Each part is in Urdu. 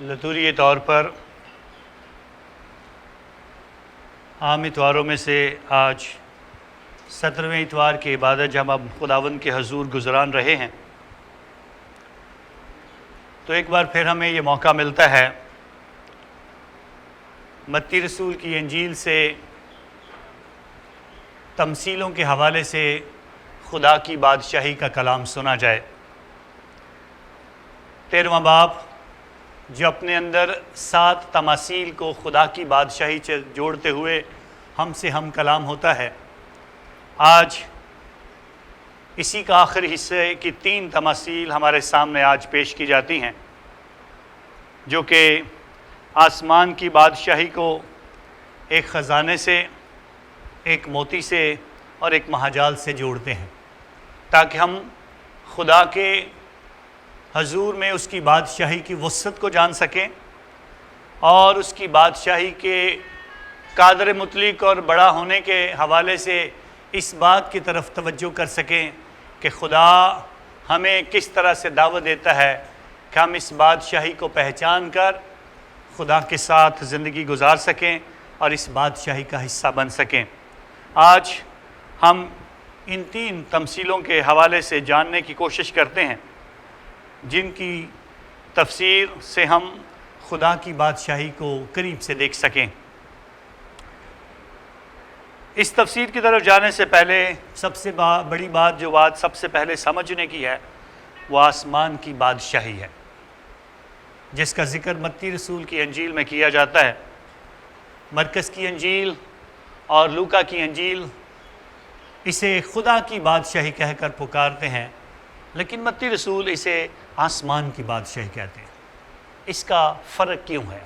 لطوری طور پر عام اتواروں میں سے آج 17ویں اتوار کی عبادت جب ہم خداوند کے حضور گزران رہے ہیں، تو ایک بار پھر ہمیں یہ موقع ملتا ہے متی رسول کی انجیل سے تمثیلوں کے حوالے سے خدا کی بادشاہی کا کلام سنا جائے۔ 13واں باب جو اپنے اندر 7 تماثیل کو خدا کی بادشاہی سے جوڑتے ہوئے ہم سے ہم کلام ہوتا ہے، آج اسی کا آخری حصے کی 3 تماثیل ہمارے سامنے آج پیش کی جاتی ہیں، جو کہ آسمان کی بادشاہی کو ایک خزانے سے، ایک موتی سے اور ایک مہاجال سے جوڑتے ہیں، تاکہ ہم خدا کے حضور میں اس کی بادشاہی کی وسعت کو جان سکیں اور اس کی بادشاہی کے قادر مطلق اور بڑا ہونے کے حوالے سے اس بات کی طرف توجہ کر سکیں کہ خدا ہمیں کس طرح سے دعوت دیتا ہے کہ ہم اس بادشاہی کو پہچان کر خدا کے ساتھ زندگی گزار سکیں اور اس بادشاہی کا حصہ بن سکیں۔ آج ہم ان 3 تمثیلوں کے حوالے سے جاننے کی کوشش کرتے ہیں، جن کی تفسیر سے ہم خدا کی بادشاہی کو قریب سے دیکھ سکیں۔ اس تفسیر کی طرف جانے سے پہلے سب سے بڑی بات جو سب سے پہلے سمجھنے کی ہے وہ آسمان کی بادشاہی ہے، جس کا ذکر متی رسول کی انجیل میں کیا جاتا ہے۔ مرکز کی انجیل اور لوکا کی انجیل اسے خدا کی بادشاہی کہہ کر پکارتے ہیں، لیکن متی رسول اسے آسمان کی بادشاہی کہتے ہیں۔ اس کا فرق کیوں ہے؟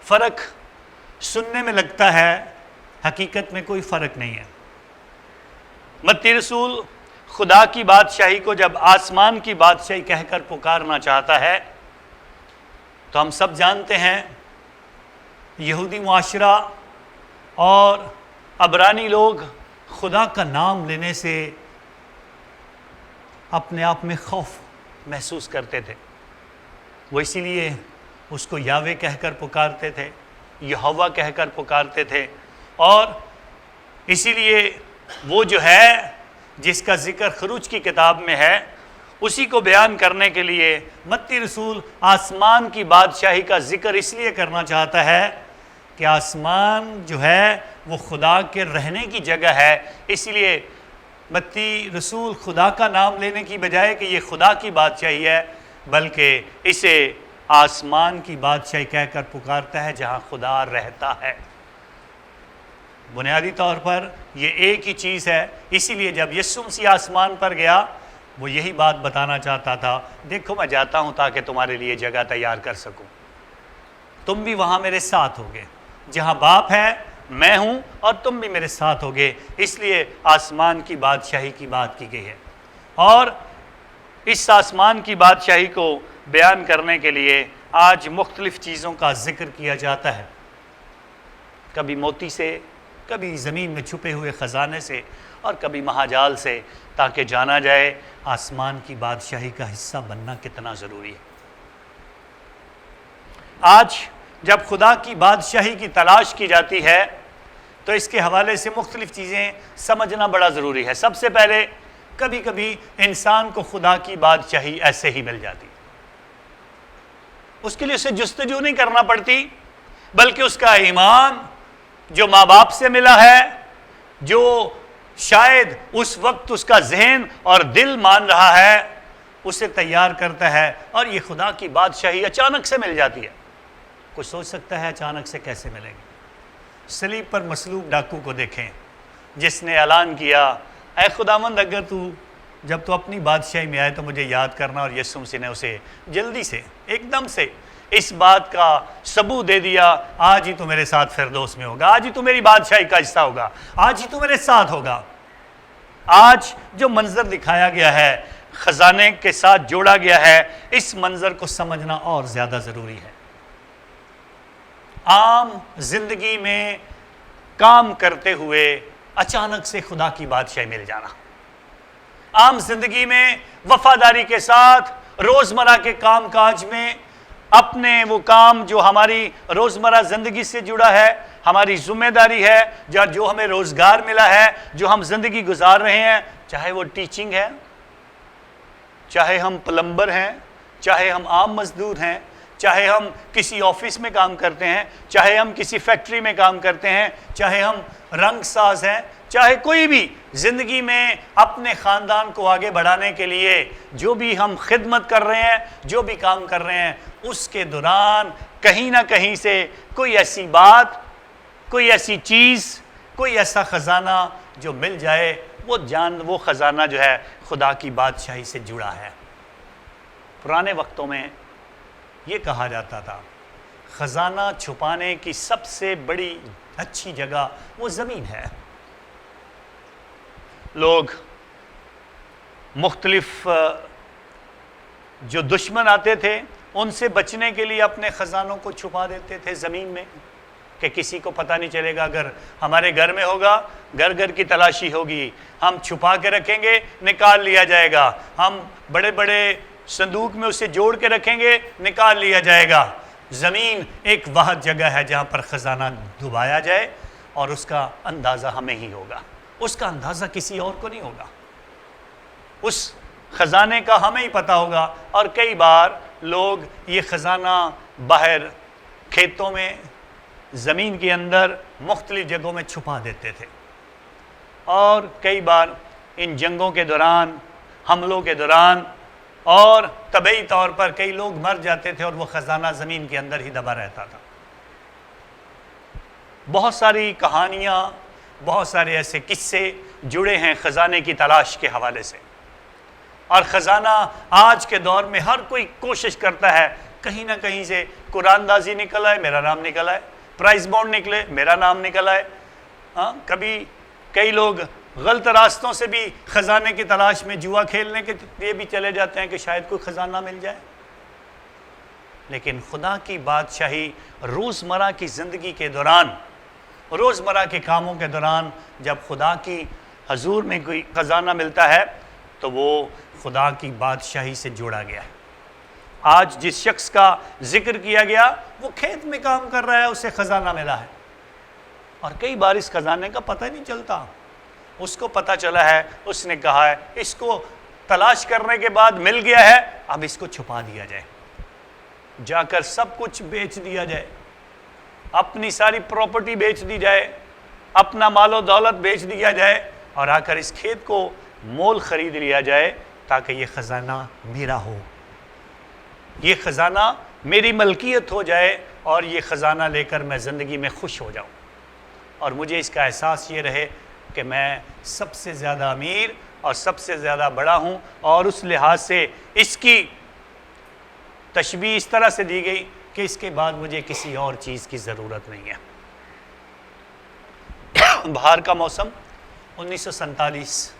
فرق سننے میں لگتا ہے، حقیقت میں کوئی فرق نہیں ہے۔ متی رسول خدا کی بادشاہی کو جب آسمان کی بادشاہی کہہ کر پکارنا چاہتا ہے تو ہم سب جانتے ہیں یہودی معاشرہ اور عبرانی لوگ خدا کا نام لینے سے اپنے آپ میں خوف محسوس کرتے تھے، وہ اسی لیے اس کو یاوے کہہ کر پکارتے تھے، یہوہ کہہ کر پکارتے تھے، اور اسی لیے وہ جو ہے جس کا ذکر خروج کی کتاب میں ہے اسی کو بیان کرنے کے لیے متی رسول آسمان کی بادشاہی کا ذکر اس لیے کرنا چاہتا ہے کہ آسمان جو ہے وہ خدا کے رہنے کی جگہ ہے، اس لیے متی رسول خدا کا نام لینے کی بجائے کہ یہ خدا کی بادشاہی ہے، بلکہ اسے آسمان کی بادشاہی کہہ کر پکارتا ہے جہاں خدا رہتا ہے۔ بنیادی طور پر یہ ایک ہی چیز ہے، اسی لیے جب یسوع مسیح آسمان پر گیا وہ یہی بات بتانا چاہتا تھا، دیکھو میں جاتا ہوں تاکہ تمہارے لیے جگہ تیار کر سکوں، تم بھی وہاں میرے ساتھ ہوگے، جہاں باپ ہے میں ہوں اور تم بھی میرے ساتھ ہوگے، اس لیے آسمان کی بادشاہی کی بات کی گئی ہے۔ اور اس آسمان کی بادشاہی کو بیان کرنے کے لیے آج مختلف چیزوں کا ذکر کیا جاتا ہے، کبھی موتی سے، کبھی زمین میں چھپے ہوئے خزانے سے، اور کبھی مہاجال سے، تاکہ جانا جائے آسمان کی بادشاہی کا حصہ بننا کتنا ضروری ہے۔ آج جب خدا کی بادشاہی کی تلاش کی جاتی ہے تو اس کے حوالے سے مختلف چیزیں سمجھنا بڑا ضروری ہے۔ سب سے پہلے کبھی کبھی انسان کو خدا کی بادشاہی ایسے ہی مل جاتی، اس کے لیے اسے جستجو نہیں کرنا پڑتی، بلکہ اس کا ایمان جو ماں باپ سے ملا ہے، جو شاید اس وقت اس کا ذہن اور دل مان رہا ہے، اسے تیار کرتا ہے، اور یہ خدا کی بادشاہی اچانک سے مل جاتی ہے۔ کوئی سوچ سکتا ہے اچانک سے کیسے ملے گی؟ صلیب پر مصلوب ڈاکو کو دیکھیں، جس نے اعلان کیا، اے خداوند اگر جب تو اپنی بادشاہی میں آئے تو مجھے یاد کرنا، اور یسوع مسیح نے اسے جلدی سے ایک دم سے اس بات کا ثبوت دے دیا، آج ہی تو میرے ساتھ فردوس میں ہوگا، آج ہی تو میری بادشاہی کا حصہ ہوگا، آج ہی تو میرے ساتھ ہوگا۔ آج جو منظر دکھایا گیا ہے، خزانے کے ساتھ جوڑا گیا ہے، اس منظر کو سمجھنا اور زیادہ ضروری ہے۔ عام زندگی میں کام کرتے ہوئے اچانک سے خدا کی بادشاہی مل جانا، عام زندگی میں وفاداری کے ساتھ روزمرہ کے کام کاج میں اپنے وہ کام جو ہماری روزمرہ زندگی سے جڑا ہے، ہماری ذمہ داری ہے، جو ہمیں روزگار ملا ہے، جو ہم زندگی گزار رہے ہیں، چاہے وہ ٹیچنگ ہے، چاہے ہم پلمبر ہیں، چاہے ہم عام مزدور ہیں، چاہے ہم کسی آفس میں کام کرتے ہیں، چاہے ہم کسی فیکٹری میں کام کرتے ہیں، چاہے ہم رنگ ساز ہیں، چاہے کوئی بھی زندگی میں اپنے خاندان کو آگے بڑھانے کے لیے جو بھی ہم خدمت کر رہے ہیں، جو بھی کام کر رہے ہیں، اس کے دوران کہیں نہ کہیں سے کوئی ایسی بات، کوئی ایسی چیز، کوئی ایسا خزانہ جو مل جائے، وہ خزانہ جو ہے خدا کی بادشاہی سے جڑا ہے۔ پرانے وقتوں میں یہ کہا جاتا تھا خزانہ چھپانے کی سب سے بڑی اچھی جگہ وہ زمین ہے۔ لوگ مختلف جو دشمن آتے تھے ان سے بچنے کے لیے اپنے خزانوں کو چھپا دیتے تھے زمین میں، کہ کسی کو پتہ نہیں چلے گا۔ اگر ہمارے گھر میں ہوگا، گھر گھر کی تلاشی ہوگی، ہم چھپا کے رکھیں گے، نکال لیا جائے گا، ہم بڑے بڑے صندوق میں اسے جوڑ کے رکھیں گے، نکال لیا جائے گا۔ زمین ایک واحد جگہ ہے جہاں پر خزانہ دبایا جائے، اور اس کا اندازہ ہمیں ہی ہوگا، اس کا اندازہ کسی اور کو نہیں ہوگا، اس خزانے کا ہمیں ہی پتہ ہوگا۔ اور کئی بار لوگ یہ خزانہ باہر کھیتوں میں، زمین کے اندر مختلف جگہوں میں چھپا دیتے تھے، اور کئی بار ان جنگوں کے دوران، حملوں کے دوران، اور طبعی طور پر کئی لوگ مر جاتے تھے اور وہ خزانہ زمین کے اندر ہی دبا رہتا تھا۔ بہت ساری کہانیاں، بہت سارے ایسے قصے جڑے ہیں خزانے کی تلاش کے حوالے سے، اور خزانہ آج کے دور میں ہر کوئی کوشش کرتا ہے کہیں نہ کہیں سے قرآن دازی نکل آئے، میرا نام نکل آئے، پرائز بانڈ نکلے، میرا نام نکل آئے۔ کبھی کئی لوگ غلط راستوں سے بھی خزانے کی تلاش میں جوا کھیلنے کے لیے بھی چلے جاتے ہیں کہ شاید کوئی خزانہ مل جائے۔ لیکن خدا کی بادشاہی روزمرہ کی زندگی کے دوران، روزمرہ کے کاموں کے دوران جب خدا کی حضور میں کوئی خزانہ ملتا ہے تو وہ خدا کی بادشاہی سے جوڑا گیا ہے۔ آج جس شخص کا ذکر کیا گیا وہ کھیت میں کام کر رہا ہے، اسے خزانہ ملا ہے، اور کئی بار اس خزانے کا پتہ نہیں چلتا۔ اس کو پتہ چلا ہے، اس نے کہا ہے اس کو تلاش کرنے کے بعد مل گیا ہے، اب اس کو چھپا دیا جائے، جا کر سب کچھ بیچ دیا جائے، اپنی ساری پراپرٹی بیچ دی جائے، اپنا مال و دولت بیچ دیا جائے، اور آ کر اس کھیت کو مول خرید لیا جائے تاکہ یہ خزانہ میرا ہو، یہ خزانہ میری ملکیت ہو جائے، اور یہ خزانہ لے کر میں زندگی میں خوش ہو جاؤں، اور مجھے اس کا احساس یہ رہے کہ میں سب سے زیادہ امیر اور سب سے زیادہ بڑا ہوں۔ اور اس لحاظ سے اس کی تشبیہ اس طرح سے دی گئی کہ اس کے بعد مجھے کسی اور چیز کی ضرورت نہیں ہے۔ بہار کا موسم 1947،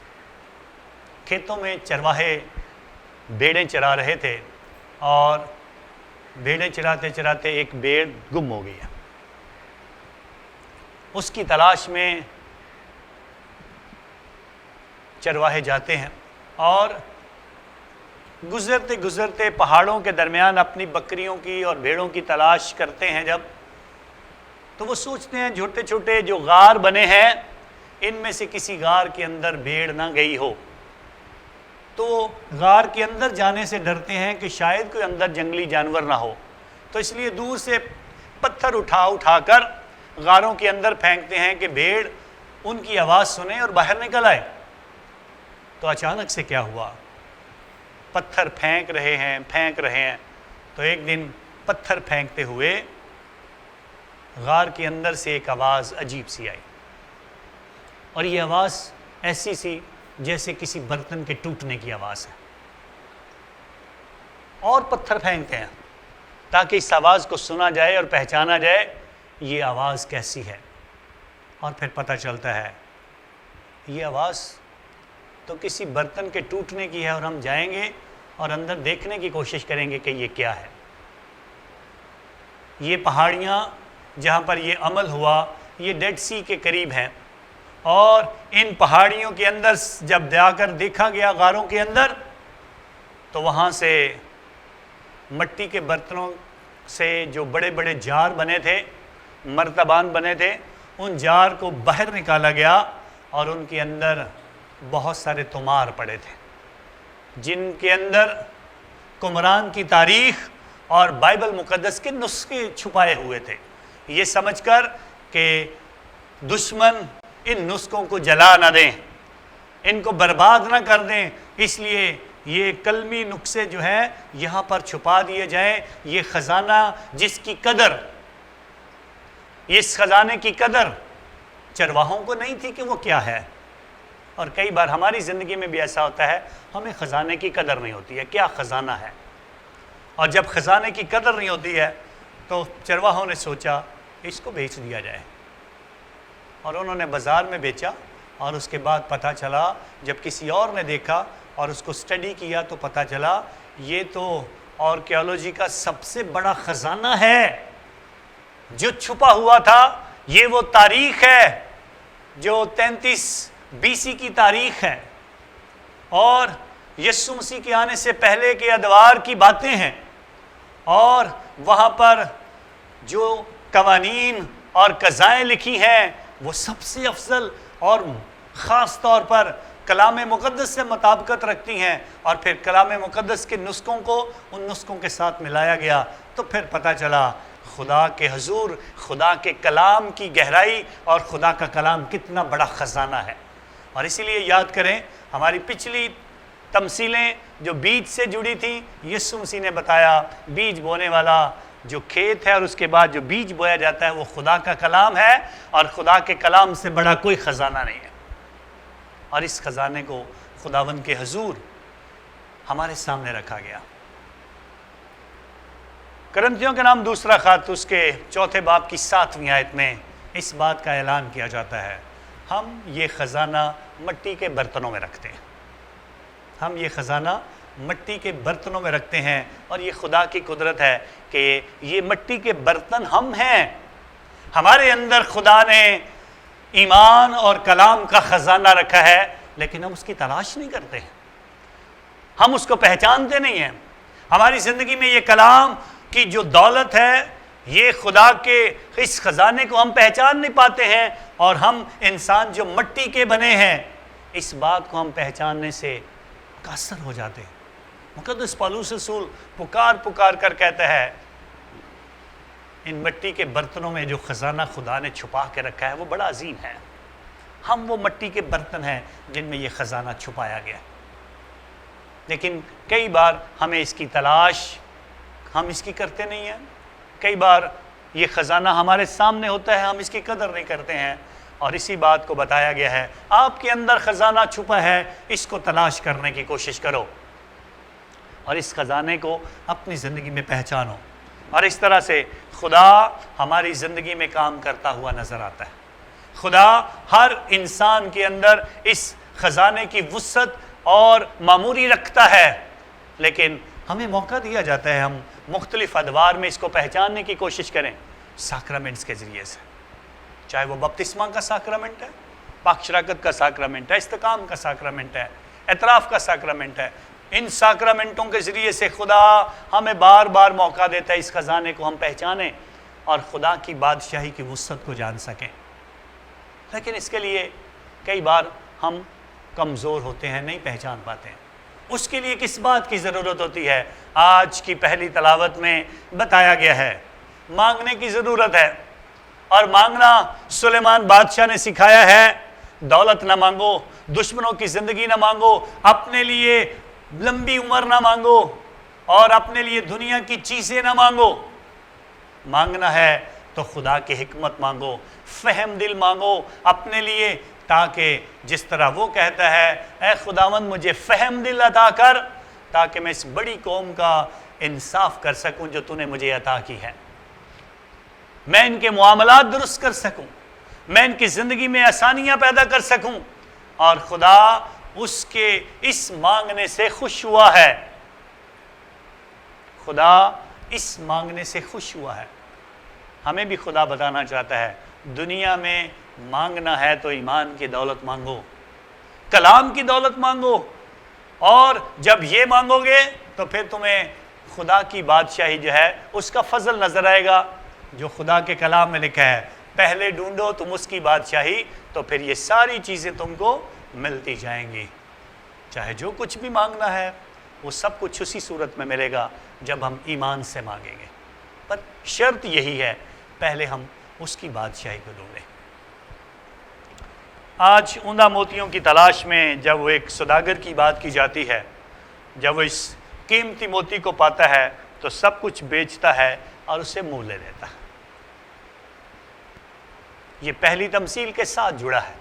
کھیتوں میں چرواہے بھیڑیں چرا رہے تھے، اور بھیڑیں چراتے چراتے ایک بھیڑ گم ہو گئی ہے۔ اس کی تلاش میں چرواہے جاتے ہیں، اور گزرتے گزرتے پہاڑوں کے درمیان اپنی بکریوں کی اور بھیڑوں کی تلاش کرتے ہیں جب، تو وہ سوچتے ہیں چھوٹے چھوٹے جو غار بنے ہیں ان میں سے کسی غار کے اندر بھیڑ نہ گئی ہو، تو غار کے اندر جانے سے ڈرتے ہیں کہ شاید کوئی اندر جنگلی جانور نہ ہو، تو اس لیے دور سے پتھر اٹھا کر غاروں کے اندر پھینکتے ہیں کہ بھیڑ ان کی آواز سنے اور باہر نکل آئے۔ تو اچانک سے کیا ہوا، پتھر پھینک رہے ہیں، تو ایک دن پتھر پھینکتے ہوئے غار کے اندر سے ایک آواز عجیب سی آئی، اور یہ آواز ایسی سی جیسے کسی برتن کے ٹوٹنے کی آواز ہے، اور پتھر پھینکتے ہیں تاکہ اس آواز کو سنا جائے اور پہچانا جائے یہ آواز کیسی ہے، اور پھر پتہ چلتا ہے یہ آواز تو کسی برتن کے ٹوٹنے کی ہے، اور ہم جائیں گے اور اندر دیکھنے کی کوشش کریں گے کہ یہ کیا ہے۔ یہ پہاڑیاں جہاں پر یہ عمل ہوا یہ ڈیڈ سی کے قریب ہیں، اور ان پہاڑیوں کے اندر جب جا کر دیکھا گیا غاروں کے اندر، تو وہاں سے مٹی کے برتنوں سے جو بڑے بڑے جار بنے تھے، مرتبان بنے تھے، ان جار کو باہر نکالا گیا اور ان کے اندر بہت سارے تمار پڑے تھے جن کے اندر قمران کی تاریخ اور بائبل مقدس کے نسخے چھپائے ہوئے تھے، یہ سمجھ کر کہ دشمن ان نسخوں کو جلا نہ دیں، ان کو برباد نہ کر دیں، اس لیے یہ کلمی نسخے جو ہیں یہاں پر چھپا دیے جائیں۔ یہ خزانہ جس کی قدر، اس خزانے کی قدر چرواہوں کو نہیں تھی کہ وہ کیا ہے۔ اور کئی بار ہماری زندگی میں بھی ایسا ہوتا ہے، ہمیں خزانے کی قدر نہیں ہوتی ہے، کیا خزانہ ہے، اور جب خزانے کی قدر نہیں ہوتی ہے تو چرواہوں نے سوچا اس کو بیچ دیا جائے، اور انہوں نے بازار میں بیچا، اور اس کے بعد پتہ چلا، جب کسی اور نے دیکھا اور اس کو سٹڈی کیا تو پتہ چلا یہ تو آرکیالوجی کا سب سے بڑا خزانہ ہے جو چھپا ہوا تھا۔ یہ وہ تاریخ ہے جو 33 BC کی تاریخ ہے، اور یسوع مسیح کے آنے سے پہلے کے ادوار کی باتیں ہیں، اور وہاں پر جو قوانین اور قضائیں لکھی ہیں وہ سب سے افضل اور خاص طور پر کلام مقدس سے مطابقت رکھتی ہیں، اور پھر کلام مقدس کے نسخوں کو ان نسخوں کے ساتھ ملایا گیا، تو پھر پتہ چلا خدا کے حضور، خدا کے کلام کی گہرائی اور خدا کا کلام کتنا بڑا خزانہ ہے۔ اور اسی لیے یاد کریں ہماری پچھلی تمثیلیں جو بیج سے جڑی تھیں، یسوع مسیح نے بتایا بیج بونے والا جو کھیت ہے اور اس کے بعد جو بیج بویا جاتا ہے وہ خدا کا کلام ہے، اور خدا کے کلام سے بڑا کوئی خزانہ نہیں ہے۔ اور اس خزانے کو خداوند کے حضور ہمارے سامنے رکھا گیا۔ کرنتھیوں کے نام دوسرا خط اس کے 4 باب کی 7ویں آیت میں اس بات کا اعلان کیا جاتا ہے، ہم یہ خزانہ مٹی کے برتنوں میں رکھتے ہیں، ہم یہ خزانہ مٹی کے برتنوں میں رکھتے ہیں، اور یہ خدا کی قدرت ہے کہ یہ مٹی کے برتن ہم ہیں، ہمارے اندر خدا نے ایمان اور کلام کا خزانہ رکھا ہے، لیکن ہم اس کی تلاش نہیں کرتے ہیں، ہم اس کو پہچانتے نہیں ہیں۔ ہماری زندگی میں یہ کلام کی جو دولت ہے، یہ خدا کے اس خزانے کو ہم پہچان نہیں پاتے ہیں، اور ہم انسان جو مٹی کے بنے ہیں اس بات کو ہم پہچاننے سے قاصر ہو جاتے ہیں۔ مقدس پالوس رسول پکار کر کہتا ہے ان مٹی کے برتنوں میں جو خزانہ خدا نے چھپا کے رکھا ہے وہ بڑا عظیم ہے، ہم وہ مٹی کے برتن ہیں جن میں یہ خزانہ چھپایا گیا، لیکن کئی بار ہمیں اس کی تلاش ہم اس کی کرتے نہیں ہیں، کئی بار یہ خزانہ ہمارے سامنے ہوتا ہے، ہم اس کی قدر نہیں کرتے ہیں، اور اسی بات کو بتایا گیا ہے آپ کے اندر خزانہ چھپا ہے، اس کو تلاش کرنے کی کوشش کرو اور اس خزانے کو اپنی زندگی میں پہچانو، اور اس طرح سے خدا ہماری زندگی میں کام کرتا ہوا نظر آتا ہے۔ خدا ہر انسان کے اندر اس خزانے کی وسعت اور معموری رکھتا ہے، لیکن ہمیں موقع دیا جاتا ہے ہم مختلف ادوار میں اس کو پہچاننے کی کوشش کریں، ساکرامنٹس کے ذریعے سے، چاہے وہ بپتسمہ کا ساکرامنٹ ہے، پاک شراکت کا ساکرامنٹ ہے، استقام کا ساکرامنٹ ہے، اعتراف کا ساکرامنٹ ہے۔ ان ساکرامنٹوں کے ذریعے سے خدا ہمیں بار بار موقع دیتا ہے اس خزانے کو ہم پہچانیں اور خدا کی بادشاہی کی وسعت کو جان سکیں، لیکن اس کے لیے کئی بار ہم کمزور ہوتے ہیں، نہیں پہچان پاتے ہیں۔ اس کے لیے کس بات کی ضرورت ہوتی ہے؟ آج کی پہلی تلاوت میں بتایا گیا ہے مانگنے کی ضرورت ہے، اور مانگنا سلیمان بادشاہ نے سکھایا ہے۔ دولت نہ مانگو، دشمنوں کی زندگی نہ مانگو، اپنے لیے لمبی عمر نہ مانگو، اور اپنے لیے دنیا کی چیزیں نہ مانگو۔ مانگنا ہے تو خدا کی حکمت مانگو، فہم دل مانگو اپنے لیے، تاکہ جس طرح وہ کہتا ہے اے خداوند مجھے فہم دل عطا کر تاکہ میں اس بڑی قوم کا انصاف کر سکوں جو تو نے مجھے عطا کی ہے، میں ان کے معاملات درست کر سکوں، میں ان کی زندگی میں آسانیاں پیدا کر سکوں، اور خدا اس کے اس مانگنے سے خوش ہوا ہے، خدا اس مانگنے سے خوش ہوا ہے۔ ہمیں بھی خدا بتانا چاہتا ہے دنیا میں مانگنا ہے تو ایمان کی دولت مانگو، کلام کی دولت مانگو، اور جب یہ مانگو گے تو پھر تمہیں خدا کی بادشاہی جو ہے اس کا فضل نظر آئے گا جو خدا کے کلام میں لکھا ہے، پہلے ڈھونڈو تم اس کی بادشاہی تو پھر یہ ساری چیزیں تم کو ملتی جائیں گی۔ چاہے جو کچھ بھی مانگنا ہے وہ سب کچھ اسی صورت میں ملے گا جب ہم ایمان سے مانگیں گے، پر شرط یہی ہے پہلے ہم اس کی بادشاہی کو ڈھونڈیں۔ آج اوندا موتیوں کی تلاش میں جب وہ ایک سوداگر کی بات کی جاتی ہے، جب وہ اس قیمتی موتی کو پاتا ہے تو سب کچھ بیچتا ہے اور اسے منہ لے لیتا ہے۔ یہ پہلی تمثیل کے ساتھ جڑا ہے،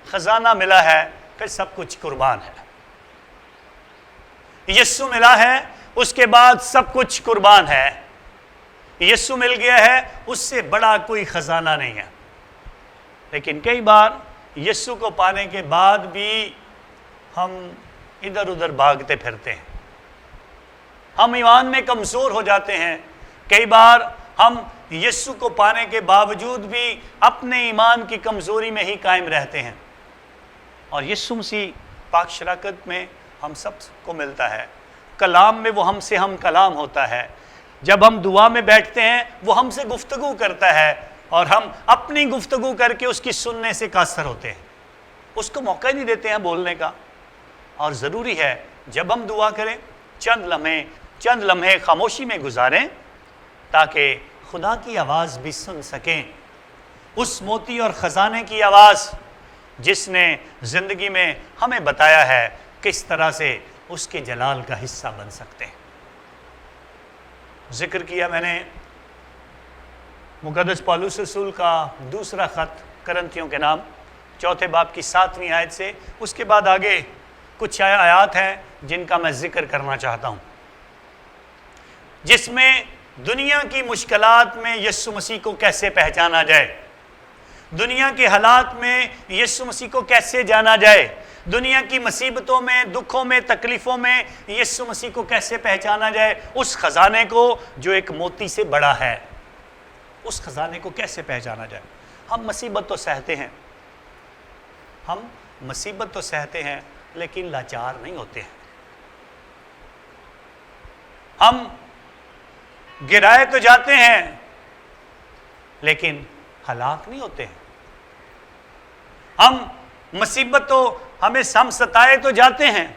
خزانہ ملا ہے پھر سب کچھ قربان ہے، یسوع ملا ہے اس کے بعد سب کچھ قربان ہے، یسوع مل گیا ہے اس سے بڑا کوئی خزانہ نہیں ہے۔ لیکن کئی بار یسوع کو پانے کے بعد بھی ہم ادھر ادھر بھاگتے پھرتے ہیں، ہم ایمان میں کمزور ہو جاتے ہیں، کئی بار ہم یسوع کو پانے کے باوجود بھی اپنے ایمان کی کمزوری میں ہی قائم رہتے ہیں، اور یسوع مسیح پاک شراکت میں ہم سب کو ملتا ہے، کلام میں وہ ہم سے ہم کلام ہوتا ہے، جب ہم دعا میں بیٹھتے ہیں وہ ہم سے گفتگو کرتا ہے اور ہم اپنی گفتگو کر کے اس کی سننے سے قاصر ہوتے ہیں، اس کو موقع نہیں دیتے ہیں بولنے کا۔ اور ضروری ہے جب ہم دعا کریں چند لمحے خاموشی میں گزاریں تاکہ خدا کی آواز بھی سن سکیں، اس موتی اور خزانے کی آواز جس نے زندگی میں ہمیں بتایا ہے کس طرح سے اس کے جلال کا حصہ بن سکتے ہیں۔ ذکر کیا میں نے مقدس پالوس رسول کا دوسرا خط کرنتھیوں کے نام 4 باب کی 7ویں آیت سے، اس کے بعد آگے کچھ آیات ہیں جن کا میں ذکر کرنا چاہتا ہوں، جس میں دنیا کی مشکلات میں یسوع مسیح کو کیسے پہچانا جائے، دنیا کے حالات میں یسوع مسیح کو کیسے جانا جائے، دنیا کی مصیبتوں میں، دکھوں میں، تکلیفوں میں یسوع مسیح کو کیسے پہچانا جائے، اس خزانے کو جو ایک موتی سے بڑا ہے، اس خزانے کو کیسے پہچانا جائے۔ ہم مصیبت تو سہتے ہیں لیکن لاچار نہیں ہوتے ہیں، ہم گرائے تو جاتے ہیں لیکن ہلاک نہیں ہوتے ہیں، ہم ہمیں ستائے تو جاتے ہیں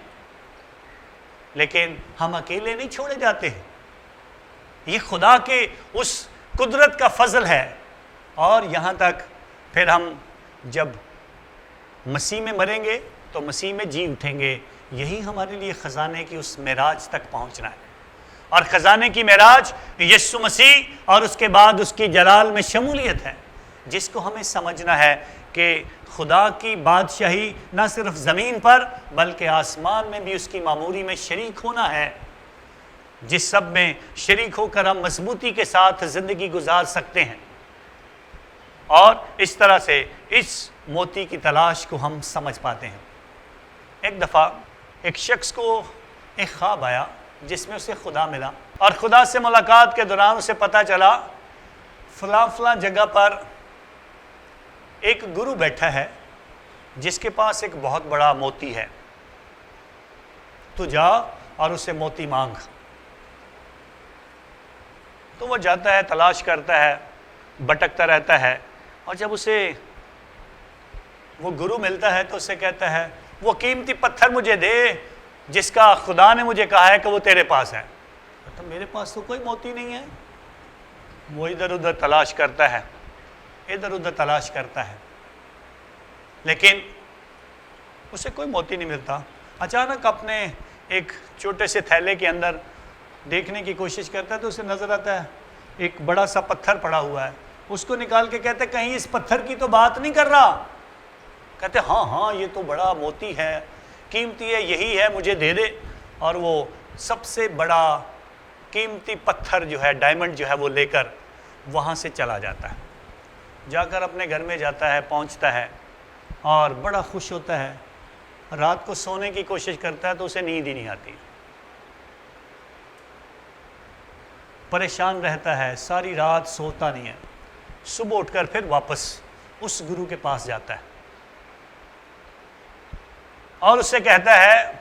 لیکن ہم اکیلے نہیں چھوڑے جاتے ہیں۔ یہ خدا کے اس قدرت کا فضل ہے، اور یہاں تک پھر ہم جب مسیح میں مریں گے تو مسیح میں جی اٹھیں گے۔ یہی ہمارے لیے خزانے کی اس معراج تک پہنچنا ہے، اور خزانے کی معراج یسوع مسیح اور اس کے بعد اس کی جلال میں شمولیت ہے، جس کو ہمیں سمجھنا ہے کہ خدا کی بادشاہی نہ صرف زمین پر بلکہ آسمان میں بھی اس کی معموری میں شریک ہونا ہے، جس سب میں شریک ہو کر ہم مضبوطی کے ساتھ زندگی گزار سکتے ہیں، اور اس طرح سے اس موتی کی تلاش کو ہم سمجھ پاتے ہیں۔ ایک دفعہ ایک شخص کو ایک خواب آیا جس میں اسے خدا ملا، اور خدا سے ملاقات کے دوران اسے پتہ چلا فلاں جگہ پر ایک گرو بیٹھا ہے جس کے پاس ایک بہت بڑا موتی ہے، تو جا اور اسے موتی مانگ۔ تو وہ جاتا ہے، تلاش کرتا ہے، بھٹکتا رہتا ہے، اور جب اسے وہ گرو ملتا ہے تو اسے کہتا ہے وہ قیمتی پتھر مجھے دے جس کا خدا نے مجھے کہا ہے کہ وہ تیرے پاس ہے۔ تو میرے پاس تو کوئی موتی نہیں ہے۔ وہ ادھر ادھر تلاش کرتا ہے لیکن اسے کوئی موتی نہیں ملتا۔ اچانک اپنے ایک چھوٹے سے تھیلے کے اندر دیکھنے کی کوشش کرتا ہے تو اسے نظر آتا ہے ایک بڑا سا پتھر پڑا ہوا ہے، اس کو نکال کے کہتے کہیں اس پتھر کی تو بات نہیں کر رہا؟ کہتے ہاں یہ تو بڑا موتی ہے، قیمتی ہے، یہی ہے، مجھے دے دے۔ اور وہ سب سے بڑا قیمتی پتھر جو ہے، ڈائمنڈ جو ہے، وہ لے کر وہاں سے چلا جاتا ہے، جا کر اپنے گھر میں جاتا ہے، پہنچتا ہے اور بڑا خوش ہوتا ہے۔ رات کو سونے کی کوشش کرتا ہے تو اسے نیند ہی نہیں آتی، پریشان رہتا ہے، ساری رات سوتا نہیں ہے۔ صبح اٹھ کر پھر واپس اس گرو کے پاس جاتا ہے اور اس سے کہتا ہے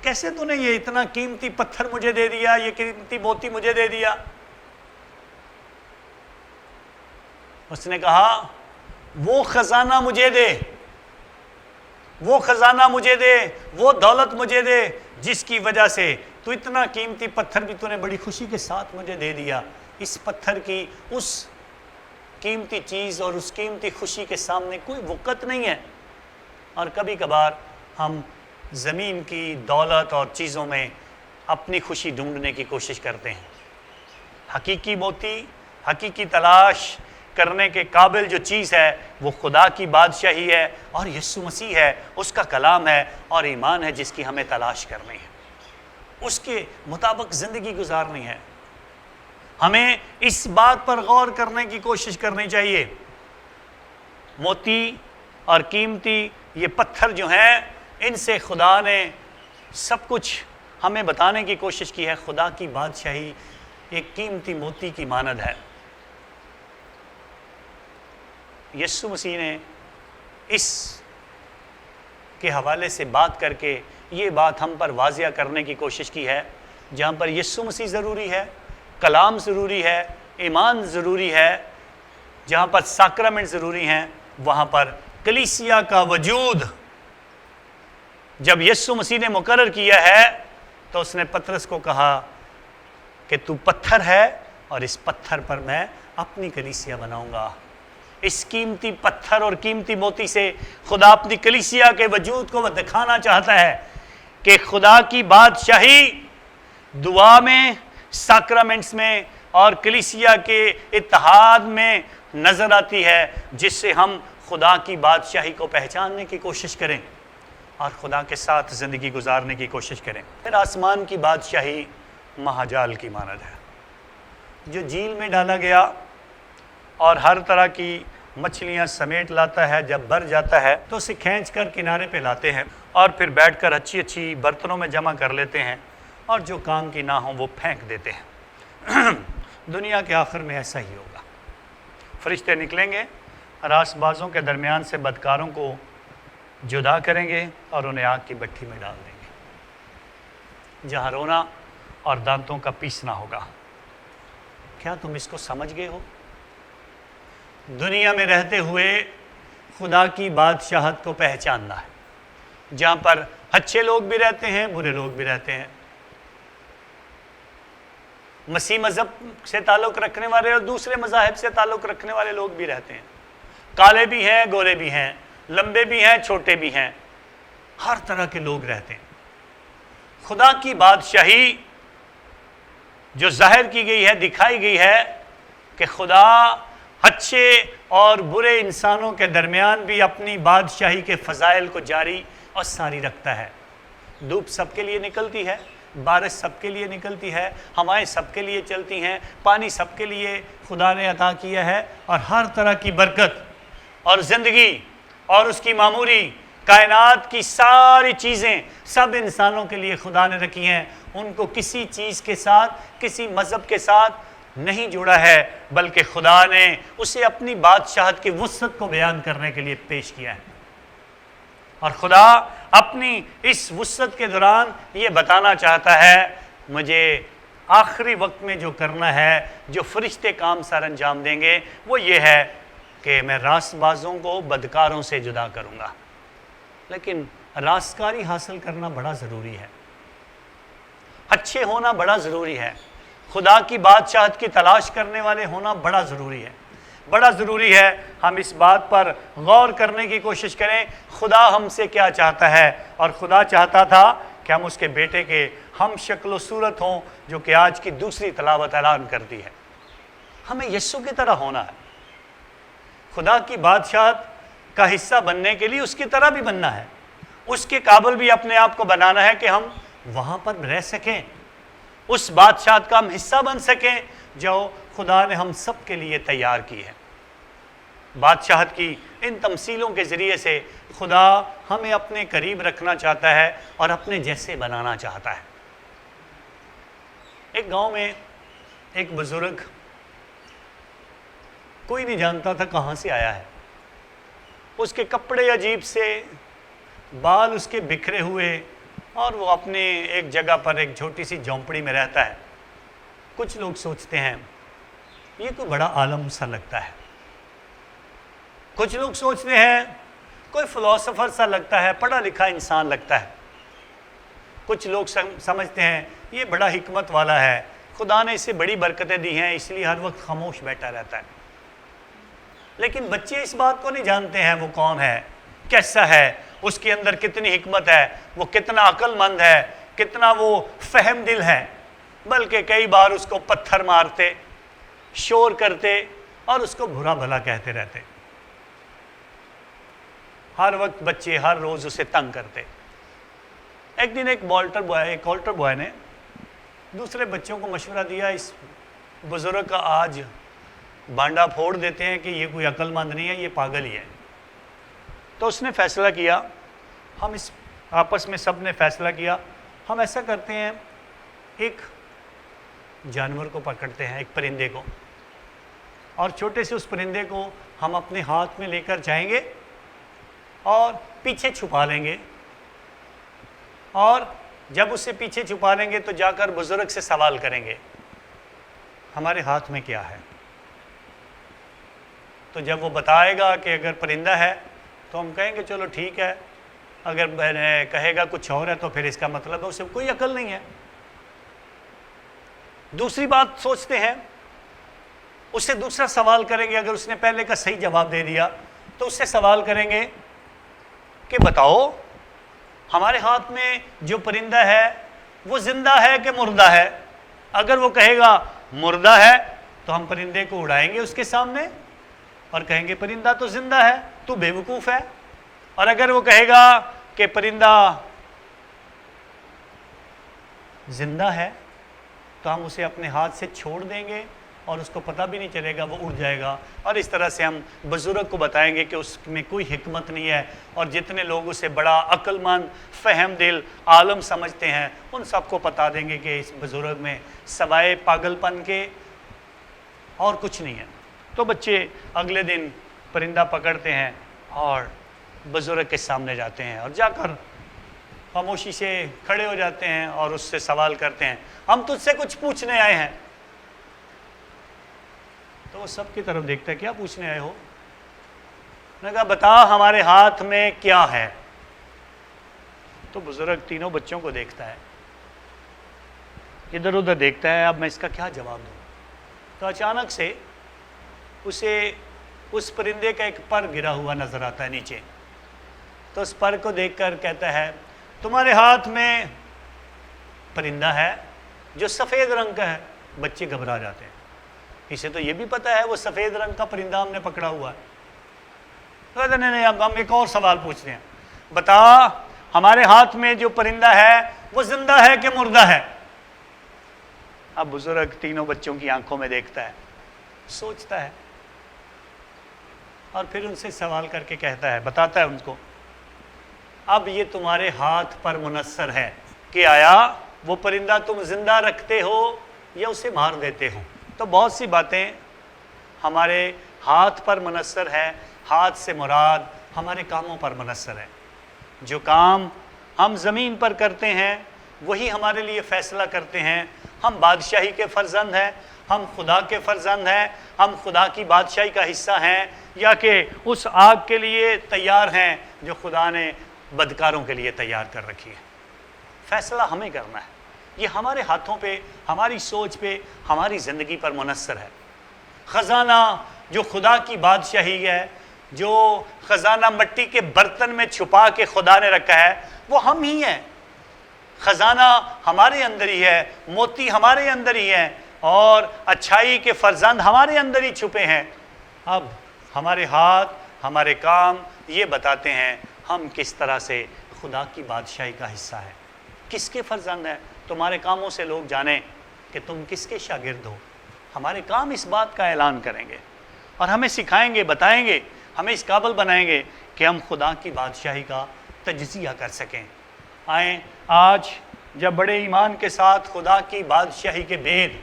کیسے تو نے یہ اتنا قیمتی پتھر مجھے دے دیا, یہ قیمتی موتی مجھے دے دیا؟ اس نے کہا وہ خزانہ مجھے دے, وہ خزانہ مجھے دے, وہ دولت مجھے دے جس کی وجہ سے تو اتنا قیمتی پتھر بھی تو نے بڑی خوشی کے ساتھ مجھے دے دیا. اس پتھر کی اس قیمتی چیز اور اس قیمتی خوشی کے سامنے کوئی وقت نہیں ہے. اور کبھی کبھار ہم زمین کی دولت اور چیزوں میں اپنی خوشی ڈھونڈنے کی کوشش کرتے ہیں. حقیقی موتی, حقیقی تلاش کرنے کے قابل جو چیز ہے وہ خدا کی بادشاہی ہے اور یسوع مسیح ہے, اس کا کلام ہے اور ایمان ہے جس کی ہمیں تلاش کرنی ہے, اس کے مطابق زندگی گزارنی ہے. ہمیں اس بات پر غور کرنے کی کوشش کرنی چاہیے. موتی اور قیمتی یہ پتھر جو ہیں, ان سے خدا نے سب کچھ ہمیں بتانے کی کوشش کی ہے. خدا کی بادشاہی ایک قیمتی موتی کی مانند ہے. یسوع مسیح نے اس کے حوالے سے بات کر کے یہ بات ہم پر واضح کرنے کی کوشش کی ہے. جہاں پر یسوع مسیح ضروری ہے, کلام ضروری ہے, ایمان ضروری ہے, جہاں پر ساکرامنٹ ضروری ہیں, وہاں پر کلیسیا کا وجود جب یسوع مسیح نے مقرر کیا ہے تو اس نے پطرس کو کہا کہ تو پتھر ہے اور اس پتھر پر میں اپنی کلیسیا بناؤں گا. اس قیمتی پتھر اور قیمتی موتی سے خدا اپنی کلیسیا کے وجود کو دکھانا چاہتا ہے کہ خدا کی بادشاہی دعا میں, ساکرامنٹس میں اور کلیسیا کے اتحاد میں نظر آتی ہے, جس سے ہم خدا کی بادشاہی کو پہچاننے کی کوشش کریں اور خدا کے ساتھ زندگی گزارنے کی کوشش کریں. پھر آسمان کی بادشاہی مہاجال کی مانند ہے جو جھیل میں ڈالا گیا اور ہر طرح کی مچھلیاں سمیٹ لاتا ہے. جب بھر جاتا ہے تو اسے کھینچ کر کنارے پہ لاتے ہیں اور پھر بیٹھ کر اچھی اچھی برتنوں میں جمع کر لیتے ہیں اور جو کام کی نہ ہوں وہ پھینک دیتے ہیں. دنیا کے آخر میں ایسا ہی ہوگا. فرشتے نکلیں گے, راس بازوں کے درمیان سے بدکاروں کو جدا کریں گے اور انہیں آگ کی بھٹی میں ڈال دیں گے جہاں رونا اور دانتوں کا پیسنا ہوگا. کیا تم اس کو سمجھ گئے ہو؟ دنیا میں رہتے ہوئے خدا کی بادشاہت کو پہچاننا ہے, جہاں پر اچھے لوگ بھی رہتے ہیں, برے لوگ بھی رہتے ہیں, مسیح مذہب سے تعلق رکھنے والے اور دوسرے مذاہب سے تعلق رکھنے والے لوگ بھی رہتے ہیں, کالے بھی ہیں, گورے بھی ہیں, لمبے بھی ہیں, چھوٹے بھی ہیں, ہر طرح کے لوگ رہتے ہیں. خدا کی بادشاہی جو ظاہر کی گئی ہے, دکھائی گئی ہے کہ خدا اچھے اور برے انسانوں کے درمیان بھی اپنی بادشاہی کے فضائل کو جاری اور ساری رکھتا ہے. دھوپ سب کے لیے نکلتی ہے, بارش سب کے لیے نکلتی ہے, ہوائیں سب کے لیے چلتی ہیں, پانی سب کے لیے خدا نے عطا کیا ہے, اور ہر طرح کی برکت اور زندگی اور اس کی معموری کائنات کی ساری چیزیں سب انسانوں کے لیے خدا نے رکھی ہیں. ان کو کسی چیز کے ساتھ, کسی مذہب کے ساتھ نہیں جوڑا ہے, بلکہ خدا نے اسے اپنی بادشاہت کی وسعت کو بیان کرنے کے لیے پیش کیا ہے. اور خدا اپنی اس وسعت کے دوران یہ بتانا چاہتا ہے, مجھے آخری وقت میں جو کرنا ہے, جو فرشتے کام سر انجام دیں گے, وہ یہ ہے کہ میں راست بازوں کو بدکاروں سے جدا کروں گا. لیکن راستکاری حاصل کرنا بڑا ضروری ہے, اچھے ہونا بڑا ضروری ہے, خدا کی بادشاہت کی تلاش کرنے والے ہونا بڑا ضروری ہے. بڑا ضروری ہے ہم اس بات پر غور کرنے کی کوشش کریں خدا ہم سے کیا چاہتا ہے. اور خدا چاہتا تھا کہ ہم اس کے بیٹے کے ہم شکل و صورت ہوں, جو کہ آج کی دوسری تلاوت اعلان کرتی ہے. ہمیں یسوع کی طرح ہونا ہے. خدا کی بادشاہت کا حصہ بننے کے لیے اس کی طرح بھی بننا ہے, اس کے قابل بھی اپنے آپ کو بنانا ہے کہ ہم وہاں پر رہ سکیں, اس بادشاہت کا ہم حصہ بن سکیں جو خدا نے ہم سب کے لیے تیار کی ہے. بادشاہت کی ان تمثیلوں کے ذریعے سے خدا ہمیں اپنے قریب رکھنا چاہتا ہے اور اپنے جیسے بنانا چاہتا ہے. ایک گاؤں میں ایک بزرگ, کوئی نہیں جانتا تھا کہاں سے آیا ہے. اس کے کپڑے عجیب سے, بال اس کے بکھرے ہوئے اور وہ اپنے ایک جگہ پر ایک چھوٹی سی جھونپڑی میں رہتا ہے۔ کچھ لوگ سوچتے ہیں یہ کوئی بڑا عالم سا لگتا ہے، کچھ لوگ سوچتے ہیں کوئی فلاسفر سا لگتا ہے، پڑھا لکھا انسان لگتا ہے، کچھ لوگ سمجھتے ہیں یہ بڑا حکمت والا ہے، خدا نے اسے بڑی برکتیں دی ہیں اس لیے ہر وقت خاموش بیٹھا رہتا ہے۔ لیکن بچے اس بات کو نہیں جانتے ہیں وہ کون ہے، کیسا ہے، اس کے اندر کتنی حکمت ہے، وہ کتنا عقل مند ہے، کتنا وہ فہم دل ہے، بلکہ کئی بار اس کو پتھر مارتے، شور کرتے اور اس کو برا بھلا کہتے رہتے۔ ہر وقت بچے ہر روز اسے تنگ کرتے۔ ایک دن ایک آلٹر بوائے نے دوسرے بچوں کو مشورہ دیا، اس بزرگ کا آج بانڈا پھوڑ دیتے ہیں کہ یہ کوئی عقل مند نہیں ہے، یہ پاگل ہی ہے۔ تو اس نے فیصلہ کیا، ہم اس آپس میں سب نے فیصلہ کیا، ہم ایسا کرتے ہیں ایک جانور کو پکڑتے ہیں، ایک پرندے کو، اور چھوٹے سے اس پرندے کو ہم اپنے ہاتھ میں لے کر جائیں گے اور پیچھے چھپا لیں گے، اور جب اسے پیچھے چھپا لیں گے تو جا کر بزرگ سے سوال کریں گے ہمارے ہاتھ میں کیا ہے۔ تو جب وہ بتائے گا کہ اگر پرندہ ہے تو ہم کہیں گے چلو ٹھیک ہے، اگر کہے گا کچھ اور ہے تو پھر اس کا مطلب ہے اسے کوئی عقل نہیں ہے۔ دوسری بات سوچتے ہیں، اس سے دوسرا سوال کریں گے، اگر اس نے پہلے کا صحیح جواب دے دیا تو اس سے سوال کریں گے کہ بتاؤ ہمارے ہاتھ میں جو پرندہ ہے وہ زندہ ہے کہ مردہ ہے؟ اگر وہ کہے گا مردہ ہے تو ہم پرندے کو اڑائیں گے اس کے سامنے اور کہیں گے پرندہ تو زندہ ہے، تو بے وقوف ہے۔ اور اگر وہ کہے گا کہ پرندہ زندہ ہے تو ہم اسے اپنے ہاتھ سے چھوڑ دیں گے اور اس کو پتہ بھی نہیں چلے گا، وہ اڑ جائے گا۔ اور اس طرح سے ہم بزرگ کو بتائیں گے کہ اس میں کوئی حکمت نہیں ہے، اور جتنے لوگ اسے بڑا عقل مند، فہم دل، عالم سمجھتے ہیں ان سب کو بتا دیں گے کہ اس بزرگ میں سوائے پاگل پن کے اور کچھ نہیں ہے۔ تو بچے اگلے دن پرندہ پکڑتے ہیں اور بزرگ کے سامنے جاتے ہیں، اور جا کر خاموشی سے کھڑے ہو جاتے ہیں اور اس سے سوال کرتے ہیں ہم تجھ سے کچھ پوچھنے آئے ہیں۔ تو وہ سب کی طرف دیکھتا ہے، کیا پوچھنے آئے ہو؟ نے کہا بتا ہمارے ہاتھ میں کیا ہے؟ تو بزرگ تینوں بچوں کو دیکھتا ہے، ادھر ادھر دیکھتا ہے، اب میں اس کا کیا جواب دوں؟ تو اچانک سے اسے اس پرندے کا ایک پر گرا ہوا نظر آتا ہے نیچے۔ تو اس پر کو دیکھ کر کہتا ہے تمہارے ہاتھ میں پرندہ ہے جو سفید رنگ کا ہے۔ بچے گھبرا جاتے ہیں، اسے تو یہ بھی پتہ ہے وہ سفید رنگ کا پرندہ ہم نے پکڑا ہوا ہے۔ کہتے نہیں اب ہم ایک اور سوال پوچھتے ہیں، بتا ہمارے ہاتھ میں جو پرندہ ہے وہ زندہ ہے کہ مردہ ہے؟ اب بزرگ تینوں بچوں کی آنکھوں میں دیکھتا ہے، سوچتا ہے، اور پھر ان سے سوال کر کے کہتا ہے، بتاتا ہے ان کو اب یہ تمہارے ہاتھ پر منحصر ہے کہ آیا وہ پرندہ تم زندہ رکھتے ہو یا اسے مار دیتے ہو۔ تو بہت سی باتیں ہمارے ہاتھ پر منحصر ہے، ہاتھ سے مراد ہمارے کاموں پر منحصر ہے۔ جو کام ہم زمین پر کرتے ہیں وہی ہمارے لیے فیصلہ کرتے ہیں ہم بادشاہی کے فرزند ہیں، ہم خدا کے فرزند ہیں، ہم خدا کی بادشاہی کا حصہ ہیں، یا کہ اس آگ کے لیے تیار ہیں جو خدا نے بدکاروں کے لیے تیار کر رکھی ہے۔ فیصلہ ہمیں کرنا ہے، یہ ہمارے ہاتھوں پہ، ہماری سوچ پہ، ہماری زندگی پر منحصر ہے۔ خزانہ جو خدا کی بادشاہی ہے، جو خزانہ مٹی کے برتن میں چھپا کے خدا نے رکھا ہے وہ ہم ہی ہیں۔ خزانہ ہمارے اندر ہی ہے، موتی ہمارے اندر ہی ہے، اور اچھائی کے فرزند ہمارے اندر ہی چھپے ہیں۔ اب ہمارے ہاتھ، ہمارے کام یہ بتاتے ہیں ہم کس طرح سے خدا کی بادشاہی کا حصہ ہے، کس کے فرزند ہیں۔ تمہارے کاموں سے لوگ جانیں کہ تم کس کے شاگرد ہو۔ ہمارے کام اس بات کا اعلان کریں گے اور ہمیں سکھائیں گے، بتائیں گے، ہمیں اس قابل بنائیں گے کہ ہم خدا کی بادشاہی کا تجزیہ کر سکیں۔ آئیں آج جب بڑے ایمان کے ساتھ خدا کی بادشاہی کے بید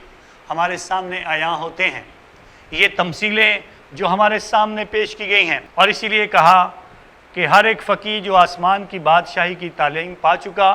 ہمارے سامنے عیاں ہوتے ہیں، یہ تمثیلیں جو ہمارے سامنے پیش کی گئی ہیں، اور اسی لیے کہا کہ ہر ایک فقیر جو آسمان کی بادشاہی کی تعلیم پا چکا